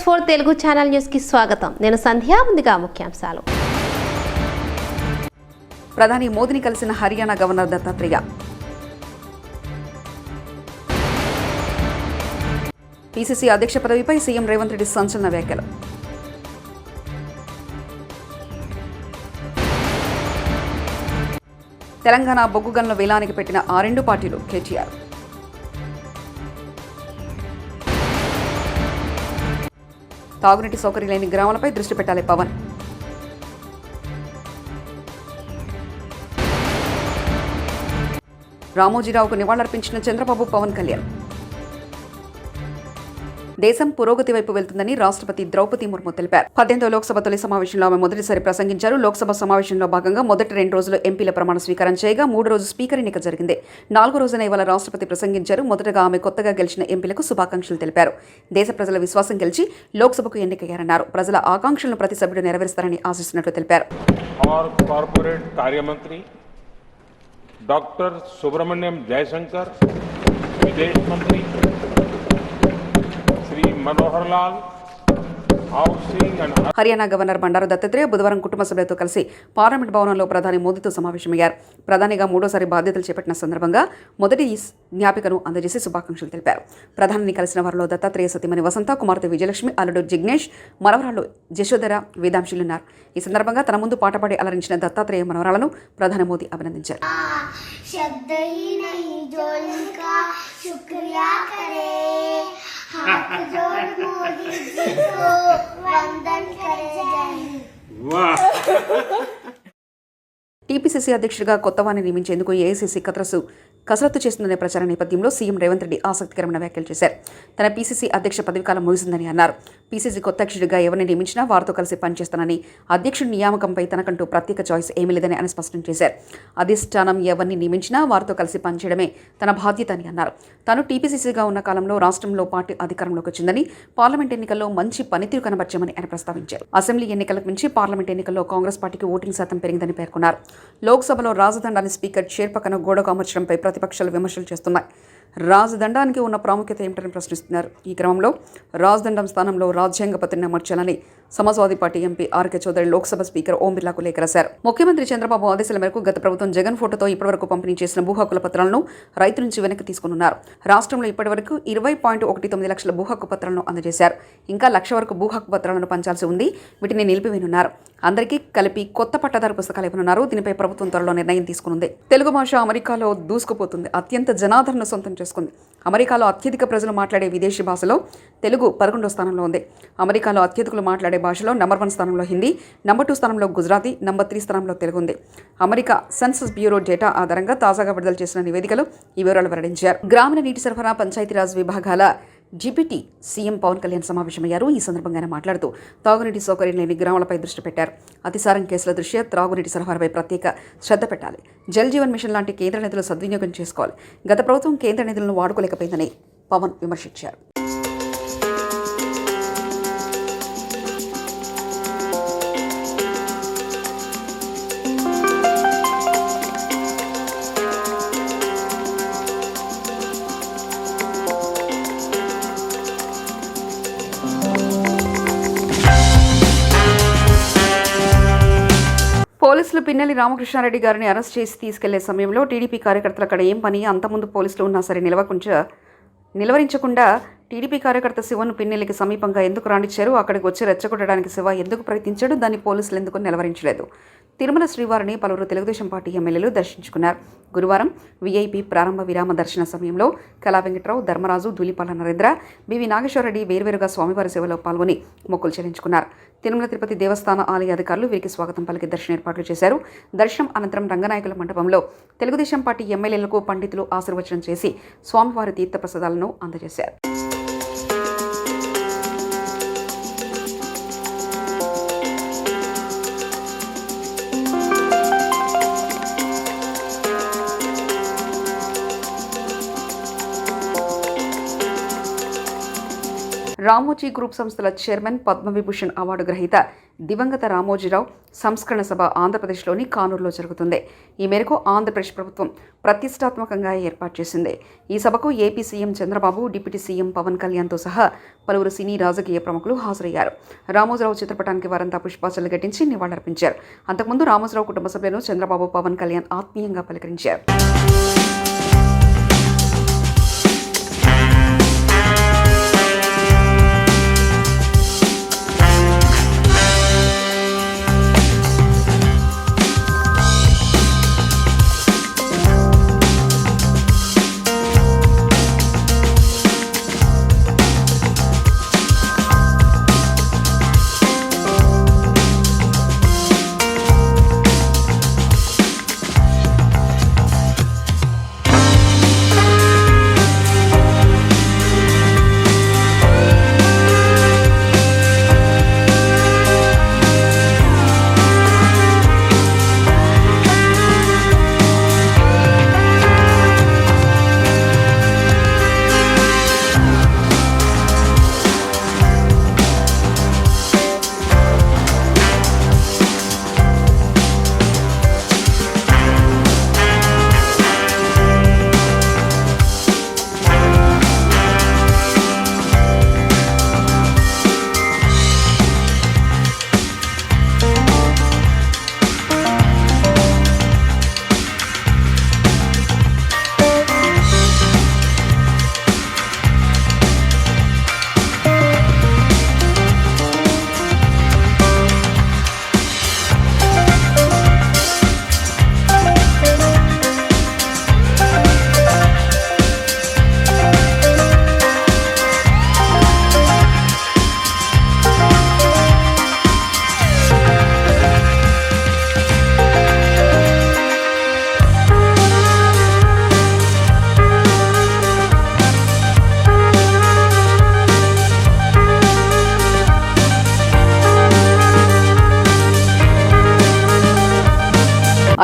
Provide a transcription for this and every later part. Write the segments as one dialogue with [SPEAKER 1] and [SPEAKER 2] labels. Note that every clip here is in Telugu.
[SPEAKER 1] News4 తెలుగు ఛానల్ న్యూస్ కి స్వాగతం. నేను సంధ్య. ముందుగా ముఖ్యాంశాలు.
[SPEAKER 2] ప్రధాని మోదీని కలిసిన హర్యానా గవర్నర్ దత్తాత్రేయ. పీసీసీ అధ్యక్ష పదవిపై సీఎం రేవంత్ రెడ్డి సంచలన వ్యాఖ్యలు. తెలంగాణ బొగ్గు గనుల వేలానికి పెట్టిన ఆ రెండు పార్టీలు కేటీఆర్. తాగునీటి సౌకర్యం లేని గ్రామాలపై దృష్టి పెట్టాలి పవన్. రామోజీరావుకు నివాళులర్పించిన చంద్రబాబు పవన్ కళ్యాణ్. దేశం పురోగతి వైపు వెళ్తుందని రాష్ట్రపతి ద్రౌపది ముర్ము తెలిపారు. 18వ లోక్సభ తొలి సమావేశంలో ఆమె మొదటిసారి ప్రసంగించారు. లోక్సభ సమావేశంలో భాగంగా మొదటి 2 రోజులు ఎంపీల ప్రమాణ స్వీకారం చేయగా 3వ రోజు స్పీకర్ ఎన్నిక జరిగింది. 4వ రోజున ఇవాళ రాష్ట్రపతి ప్రసంగించారు. మొదటగా ఆమె కొత్తగా గెలిచిన ఎంపీలకు శుభాకాంక్షలు తెలిపారు. దేశ ప్రజల విశ్వాసం గెలిచి లోక్సభకు ఎన్నికయ్యారన్నారు. ప్రజల ఆకాంక్షలను ప్రతి సభ్యుడు నెరవేరుస్తారని ఆశిస్తున్నట్లు తెలిపారు.
[SPEAKER 3] కార్పొరేట్ కార్యమంత్రి డాక్టర్ సుబ్రహ్మణ్యం జయశంకర్, విదేశ మంత్రి మనోహర్ లాల్,
[SPEAKER 2] హర్యానా గవర్నర్ బండారు దత్తాత్రేయ బుధవారం కుటుంబ సభ్యులతో కలిసి పార్లమెంట్ భవనంలో ప్రధాని మోదీతో సమావేశమయ్యారు. ప్రధానిగా 3వ సారి బాధ్యతలు చేపట్టిన సందర్భంగా మొదటి జ్ఞాపికను అందజేసి శుభాకాంక్షలు తెలిపారు. ప్రధానిని కలిసిన వారిలో దత్తాత్రేయ సతీమణి వసంత, కుమార్తె విజయలక్ష్మి, అల్లుడు జిగ్నేష్, మనవరాలు జశోధర, వేదాంశులున్నారు. ఈ సందర్భంగా తన ముందు పాట పాడి అలరించిన దత్తాత్రేయ మనవరాలను ప్రధాని మోదీ అభినందించారు. టీపీసీసీ అధ్యక్షుడిగా కొత్తవారిని నియమించేందుకు ఏఐసీసీ కసరత్తు చేస్తుందనే ప్రచార నేపథ్యంలో సీఎం రేవంత్ రెడ్డి ఆసక్తికరమైన వ్యాఖ్యలు చేశారు. తన పీసీసీ అధ్యక్ష పదవికాలం ముగిసిందని అన్నారు. పీసీసీ కొత్త అధ్యక్షుడిగా ఎవరిని నియమించినా వారితో కలిసి పనిచేస్తానని, అధ్యక్షుడి నియామకంపై తనకంటూ ప్రత్యేక చాయిస్ ఏమీ లేదని ఆయన స్పష్టం చేశారు. అధిష్టానం ఎవరిని నియమించినా వారితో కలిసి పనిచేయడమే తన బాధ్యత అని అన్నారు. తాను టీపీసీసీగా ఉన్న కాలంలో రాష్ట్రంలో పార్టీ అధికారంలోకి వచ్చిందని, పార్లమెంట్ ఎన్నికల్లో మంచి పనితీరు కనబర్చామని ఆయన ప్రస్తావించారు. అసెంబ్లీ ఎన్నికలకు మించి పార్లమెంట్ ఎన్నికల్లో కాంగ్రెస్ పార్టీకి ఓటింగ్ శాతం పెరిగిందని పేర్కొన్నారు. లోక్సభలో రాజదండాన్ని స్పీకర్ చైర్ పక్కన గోడకు అమర్చడంపై ప్రతిపక్షాలు విమర్శలు చేస్తున్నాయి. రాజదండానికి ఉన్న ప్రాముఖ్యత ఏమిటని ప్రశ్నిస్తున్నారు. ఈ క్రమంలో రాజదండం స్థానంలో రాజ్యాంగ పత్రిని అమర్చాలని Samajwadi party MP R K Chaudhary Lok Sabha speaker Om బిర్లాకు లేఖ రాశారు. ముఖ్యమంత్రి చంద్రబాబు ఆదేశాల మేరకు గత ప్రభుత్వం జగన్ ఫోటోతో ఇప్పటివరకు పంపిణీ చేసిన భూ హక్కుల పత్రాలను రైతు నుంచి వెనక్కి తీసుకున్నారు. రాష్ట్రంలో ఇప్పటివరకు 20.19 లక్షల భూ హక్కు పత్రాలను అందజేశారు. ఇంకా 1 లక్ష వరకు భూ హక్కు పత్రాలను పంచాల్సి ఉంది. వీటిని నిలిపివేయనున్నారు. అందరికీ కలిపి కొత్త పట్టాదారు పుస్తకాలు ఇవ్వనున్నారు. దీనిపై ప్రభుత్వం త్వరలో నిర్ణయం తీసుకునుంది. తెలుగు భాష అమెరికాలో దూసుకుపోతుంది. అత్యంత జనాదరణ సొంతం చేసుకుంది. అమెరికాలో అత్యధిక ప్రజలు మాట్లాడే విదేశీ భాషలో తెలుగు 11వ స్థానంలో ఉంది. అమెరికాలో అత్యధికులు మాట్లాడే భాషలో నంబర్ 1 స్థానంలో హిందీ, నంబర్ 2 స్థానంలో గుజరాతీ, నంబర్ 3 స్థానంలో తెలుగు ఉంది. అమెరికా సెన్సస్ బ్యూరో డేటా ఆధారంగా తాజాగా విడుదల చేసిన నివేదికలు ఈ వివరాలు వెల్లడించారు. గ్రామీణ నీటి సరఫరా, పంచాయతీరాజ్ విభాగాల జీపీటీ సీఎం పవన్ కళ్యాణ్ సమావేశమయ్యారు. ఈ సందర్భంగా ఆయన మాట్లాడుతూ తాగునీటి సౌకర్యం లేని గ్రామాలపై దృష్టి పెట్టారు. అతిసారం కేసుల దృష్ట్యా త్రాగునీటి సరఫరాపై ప్రత్యేక శ్రద్ధ పెట్టాలి. జల్ జీవన్ మిషన్ లాంటి కేంద్ర నిధులు సద్వినియోగం చేసుకోవాలి. గత ప్రభుత్వం కేంద్ర నిధులను వాడుకోలేకపోయిందని పవన్ విమర్శించారు. పోలీసులు పిన్నెల్లి రామకృష్ణారెడ్డి గారిని అరెస్ట్ చేసి తీసుకెళ్లే సమయంలో టీడీపీ కార్యకర్తలు అక్కడ ఏం పని, అంతకుముందు పోలీసులు ఉన్నా సరే నిలవరించకుండా టీడీపీ కార్యకర్త శివను పిన్నెల్లికి సమీపంగా ఎందుకు రానిచ్చారు? అక్కడికి వచ్చి రెచ్చగొట్టడానికి శివ ఎందుకు ప్రయత్నించాడు? దాన్ని పోలీసులు ఎందుకు నిలవరించలేదు? తిరుమల శ్రీవారిని పలువురు తెలుగుదేశం పార్టీ ఎమ్మెల్యేలు దర్శించుకున్నారు. గురువారం వీఐపీ ప్రారంభ విరామ దర్శన సమయంలో కళా వెంకట్రావు, ధర్మరాజు, ధూళిపాల నరేంద్ర, బివి నాగేశ్వరరెడ్డి వేర్వేరుగా స్వామివారి సేవలో పాల్గొని మొక్కులు చెల్లించుకున్నారు. తిరుమల తిరుపతి దేవస్థాన ఆలయ అధికారులు వీరికి స్వాగతం పలికి దర్శన ఏర్పాట్లు చేశారు. దర్శనం అనంతరం రంగనాయకుల మండపంలో తెలుగుదేశం పార్టీ ఎమ్మెల్యేలకు పండితులు ఆశీర్వచనం చేసి స్వామివారి తీర్థప్రసాదాలను అందజేశారు. రామోజీ గ్రూప్ సంస్థల చైర్మన్, పద్మవిభూషణ్ అవార్డు గ్రహీత దివంగత రామోజీరావు సంస్కరణ సభ ఆంధ్రప్రదేశ్లోని కానూరులో జరుగుతుంది. ఈ మేరకు ఆంధ్రప్రదేశ్ ప్రభుత్వం ప్రతిష్టాత్మకంగా ఏర్పాటు చేసింది. ఈ సభకు AP CM Chandrababu, deputy CM Pawan కళ్యాణ్తో సహా పలువురు సినీ రాజకీయ ప్రముఖులు హాజరయ్యారు. రామోజీరావు చిత్రపటానికి వారంతా పుష్పాంజలి ఘటించి నివాళులర్పించారు. అంతకుముందు రామోజీరావు కుటుంబ సభ్యులను చంద్రబాబు, పవన్ కళ్యాణ్ ఆత్మీయంగా పలకరించారు.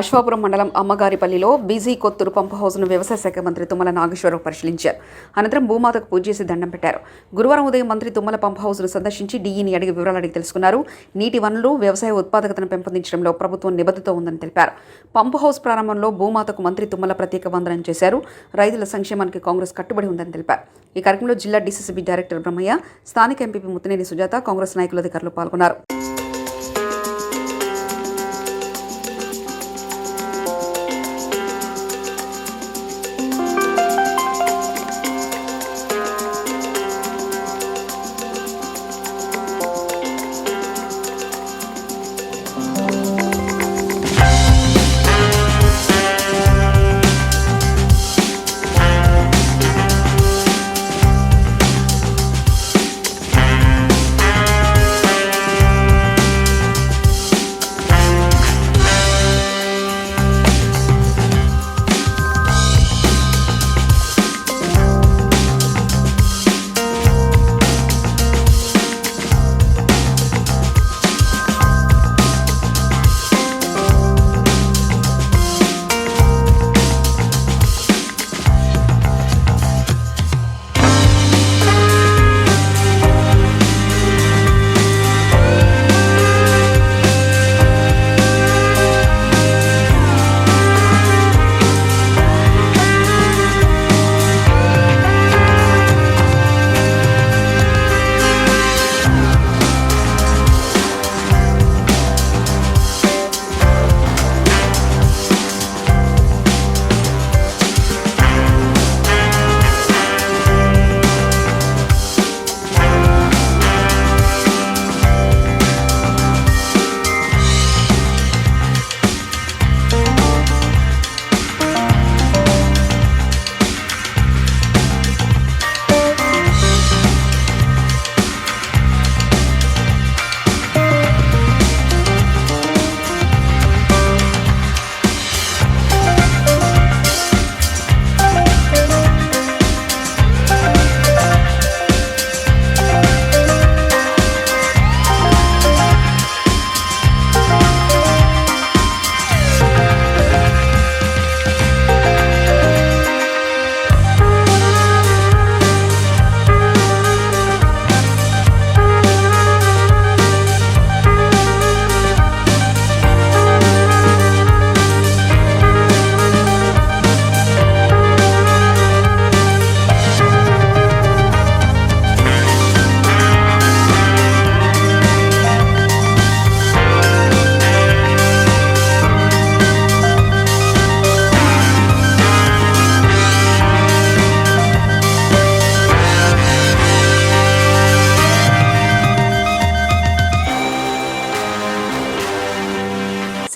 [SPEAKER 2] అశ్వాపురం మండలం అమ్మగారిపల్లిలో బీజీ కొత్తూరు పంపు హౌస్ను వ్యవసాయ శాఖ మంత్రి తుమ్మల నాగేశ్వరరావు పరిశీలించారు. అనంతరం భూమాతకు పూజ చేసి దండం పెట్టారు. గురువారం ఉదయం మంత్రి తుమ్మల పంపు హౌస్ను సందర్శించి డీఈని అడిగి వివరాలు అడిగి తెలుసుకున్నారు. నీటి వనరులు, వ్యవసాయ ఉత్పాదకతను పెంపొందించడంలో ప్రభుత్వం నిబద్ధత ఉందని తెలిపారు. పంపు హౌస్ ప్రారంభంలో భూమాతకు మంత్రి తుమ్మల ప్రత్యేక వందనం చేశారు. రైతుల సంక్షేమానికి కాంగ్రెస్ కట్టుబడి ఉందని తెలిపారు. ఈ కార్యక్రమంలో జిల్లా డీసీసీబీ డైరెక్టర్ బ్రహ్మయ్య, స్థానిక ఎంపీపీ ముత్తినేని సుజాత, కాంగ్రెస్ నాయకులు, అధికారులు పాల్గొన్నారు.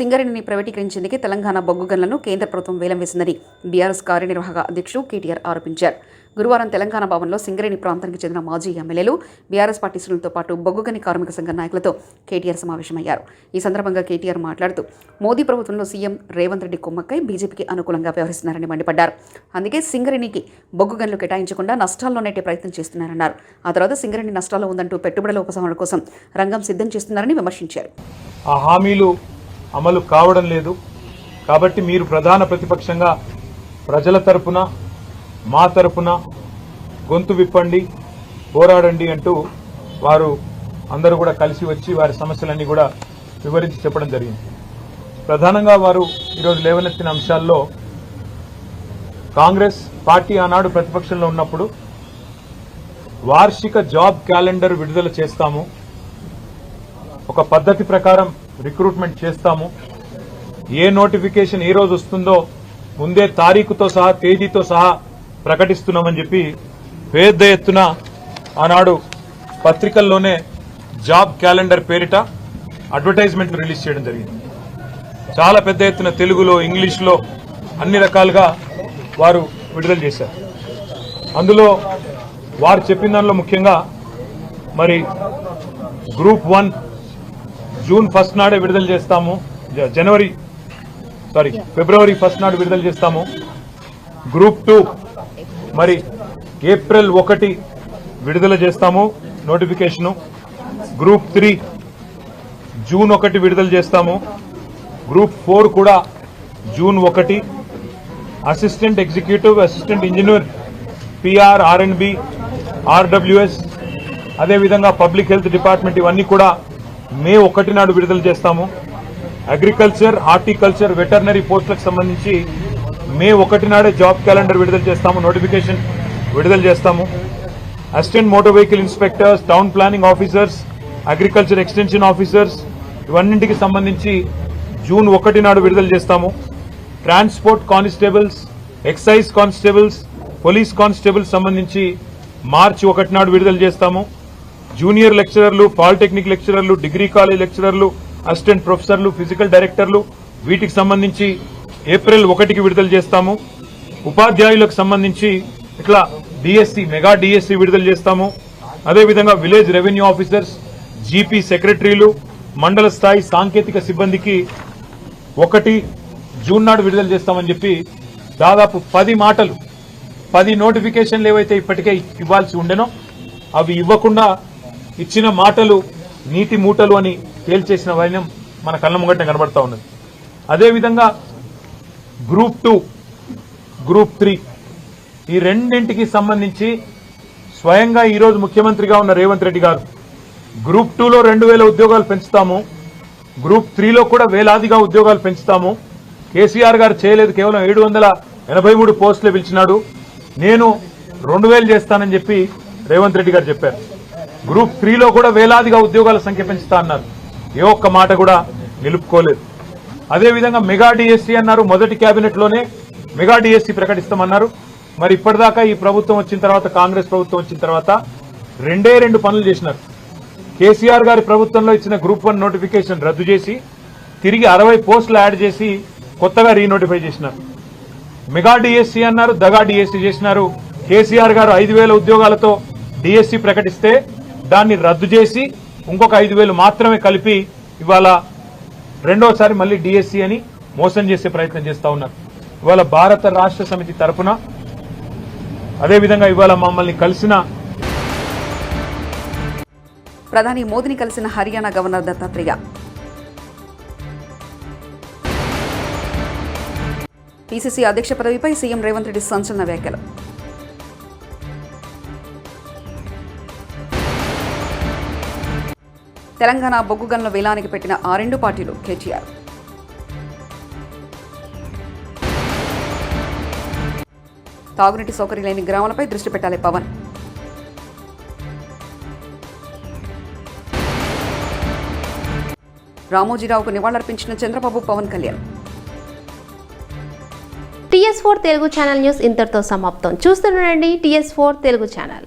[SPEAKER 2] సింగరేణిని ప్రైవేటీకరించేందుకే తెలంగాణ బొగ్గు గనులను కేంద్ర ప్రభుత్వం వేలం వేసిందని బీఆర్ఎస్ కార్యనిర్వాహక అధ్యక్షుడు కేటీఆర్ ఆరోపించారు. గురువారం తెలంగాణ భవన్లో సింగరేణి ప్రాంతానికి చెందిన మాజీ ఎమ్మెల్యేలు, బీఆర్ఎస్ పార్టీ శ్రేణులతో పాటు బొగ్గు గని కార్మిక సంఘ నాయకులతో కేటీఆర్ సమావేశమయ్యారు. ఈ సందర్భంగా కేటీఆర్ మాట్లాడుతూ మోదీ ప్రభుత్వంలో సీఎం రేవంత్ రెడ్డి కుమ్మక్కై బీజేపీకి అనుకూలంగా వ్యవహరిస్తున్నారని మండిపడ్డారు. అందుకే సింగరేణికి బొగ్గు గనులు కేటాయించకుండా నష్టాల్లో నెట్టే ప్రయత్నం చేస్తున్నారన్నారు. ఆ తర్వాత సింగరేణి నష్టాల్లో ఉందంటూ పెట్టుబడుల ఉపశమనం కోసం రంగం సిద్ధం చేస్తున్నారని విమర్శించారు.
[SPEAKER 4] ఆ హామీలు అమలు కావడం లేదు కాబట్టి మీరు ప్రధాన ప్రతిపక్షంగా ప్రజల తరపున మా తరపున గొంతు విప్పండి, పోరాడండి అంటూ వారు అందరూ కూడా కలిసి వచ్చి వారి సమస్యలన్నీ కూడా వివరించి చెప్పడం జరిగింది. ప్రధానంగా వారు ఈరోజు లేవనెత్తిన అంశాల్లో కాంగ్రెస్ పార్టీ ఆనాడు ప్రతిపక్షంలో ఉన్నప్పుడు వార్షిక జాబ్ క్యాలెండర్ విడుదల చేస్తాము, ఒక పద్ధతి ప్రకారం రిక్రూట్మెంట్ చేస్తాము, ఏ నోటిఫికేషన్ ఏ రోజు వస్తుందో ముందే తారీఖుతో సహా తేదీతో సహా ప్రకటిస్తున్నామని చెప్పి పెద్ద ఎత్తున ఆనాడు పత్రికల్లోనే జాబ్ క్యాలెండర్ పేరిట అడ్వర్టైజ్మెంట్లు రిలీజ్ చేయడం జరిగింది. చాలా పెద్ద ఎత్తున తెలుగులో, ఇంగ్లీష్లో అన్ని రకాలుగా వారు విడుదల చేశారు. అందులో వారు చెప్పిన దానిలో ముఖ్యంగా మరి గ్రూప్ 1 జూన్ 1 నాడే విడుదల చేస్తాము, ఫిబ్రవరి 1 నాడు విడుదల చేస్తాము, గ్రూప్ 2 మరి ఏప్రిల్ 1 విడుదల చేస్తాము నోటిఫికేషను, గ్రూప్ 3 జూన్ 1 విడుదల చేస్తాము, గ్రూప్ 4 కూడా June 1, assistant executive, assistant engineer, PR, R&B, RWS, అదేవిధంగా పబ్లిక్ హెల్త్ డిపార్ట్మెంట్ ఇవన్నీ కూడా మే 1 నాడు విడుదల చేస్తాము. అగ్రికల్చర్, హార్టికల్చర్, వెటర్నరీ పోస్టులకు సంబంధించి మే 1 నాడే జాబ్ క్యాలెండర్ విడుదల చేస్తాము, నోటిఫికేషన్ విడుదల చేస్తాము. Assistant motor vehicle inspectors, town planning officers, agriculture extension officers ఇవన్నింటికి సంబంధించి జూన్ 1 నాడు విడుదల చేస్తాము. Transport constables, excise constables, police constables సంబంధించి మార్చి 1 నాడు విడుదల చేస్తాము. జూనియర్ లెక్చరర్లు, పాలిటెక్నిక్ లెక్చరర్లు, డిగ్రీ కాలేజ్ లెక్చరర్లు, అసిస్టెంట్ ప్రొఫెసర్లు, ఫిజికల్ డైరెక్టర్లు వీటికి సంబంధించి ఏప్రిల్ 1కి విడుదల చేస్తాము. ఉపాధ్యాయులకు సంబంధించి ఇట్లా డిఎస్సి, మెగా డిఎస్సి విడుదల చేస్తాము. అదేవిధంగా విలేజ్ రెవెన్యూ ఆఫీసర్స్, జీపీ సెక్రటరీలు, మండల స్థాయి సాంకేతిక సిబ్బందికి 1 జూన్ నాడు విడుదల చేస్తామని చెప్పి దాదాపు 10 నోటిఫికేషన్లు ఏవైతే ఇప్పటికే ఇవ్వాల్సి ఉండెనో అవి ఇవ్వకుండా ఇచ్చిన మాటలు నీటి మూటలు అని తేల్చేసిన వైనం మన కళ్ళ ముంగట కనబడతా ఉన్నది. అదేవిధంగా గ్రూప్ 2, గ్రూప్ 3 ఈ రెండింటికి సంబంధించి స్వయంగా ఈరోజు ముఖ్యమంత్రిగా ఉన్న రేవంత్ రెడ్డి గారు గ్రూప్ 2లో 2000 ఉద్యోగాలు పెంచుతాము, గ్రూప్ 3లో కూడా వేలాదిగా ఉద్యోగాలు పెంచుతాము, కేసీఆర్ గారు చేయలేదు, కేవలం 783 పోస్టులే పిలిచినాడు, నేను 2000 చేస్తానని చెప్పి రేవంత్ రెడ్డి గారు చెప్పారు. గ్రూప్ 3లో కూడా వేలాదిగా ఉద్యోగాల సంఖ్య పెంచుతా అన్నారు, ఏ ఒక్క మాట కూడా నిలుపుకోలేదు. అదేవిధంగా మెగా డిఎస్సీ అన్నారు, మొదటి కేబినెట్ లోనే మెగా డిఎస్సీ ప్రకటిస్తామన్నారు. మరి ఇప్పటిదాకా ఈ ప్రభుత్వం వచ్చిన తర్వాత, కాంగ్రెస్ ప్రభుత్వం వచ్చిన తర్వాత 2 పనులు చేసినారు. కేసీఆర్ గారి ప్రభుత్వంలో ఇచ్చిన గ్రూప్ 1 నోటిఫికేషన్ రద్దు చేసి తిరిగి 60 పోస్టులు యాడ్ చేసి కొత్తగా రీనోటిఫై చేసినారు. మెగా డిఎస్సీ అన్నారు, దగా డిఎస్సీ చేసినారు. కేసీఆర్ గారు 5000 ఉద్యోగాలతో డిఎస్సీ ప్రకటిస్తే దాన్ని రద్దు చేసి ఇంకొక 5000 మాత్రమే కలిపి ఇవాళ రెండోసారి మళ్ళీ డిఎస్సీ అని మోసం చేసే ప్రయత్నం చేస్తా ఉన్నారు. ఇవాళ భారత రాష్ట్ర సమితి తరఫున అదేవిధంగా ఇవాళ మమ్మల్ని కలిసిన
[SPEAKER 2] ప్రధాని మోదీని కలిసిన హర్యానా గవర్నర్ దత్తాత్రేయ పీసీసీ అధ్యక్ష పదవిపై సీఎం రేవంత్ రెడ్డి సంచలన వ్యాఖ్యలు. తెలంగాణ బొగ్గు గనుల వేలానికి పెట్టిన 2 పార్టీలు కేటీఆర్. తాగునీటి సౌకర్యం లేని గ్రామాలపై దృష్టి పెట్టాలి పవన్. రామోజీరావుకు నివాళులర్పించిన Chandrababu, Pawan Kalyan.
[SPEAKER 1] TS4 Telugu channel news ఇంతటితో సమాప్తం. చూస్తుండండి TS4 తెలుగు ఛానల్.